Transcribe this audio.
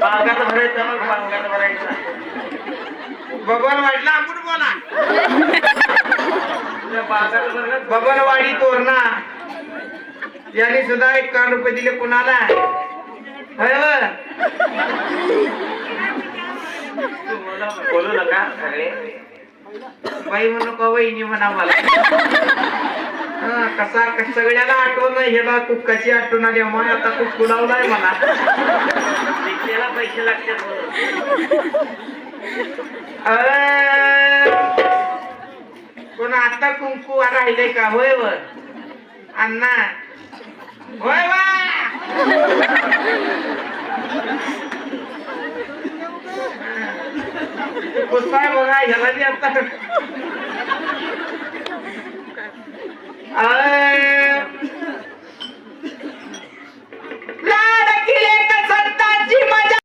पांगात भरायचा मग पांगात भरायचा बबनवाडीला आपण बोला पांगात भरलं बबनवाडी तोरणा यांनी सुद्धा 51 रुपये दिले कुणाला होय व? मला बोलू नका अरे बाई म्हणू का वहिनी म्हणा मला कसा सगळ्याला आठवण ह्याला कुक्काची आठवण आली मग आता कुक्कू लावलाय मला त्याला पैसे लागतात म्हणून. कोण आता कुंकू राहिले का होय व अण्णा होय वा कुसाय बघा ह्याला बी आता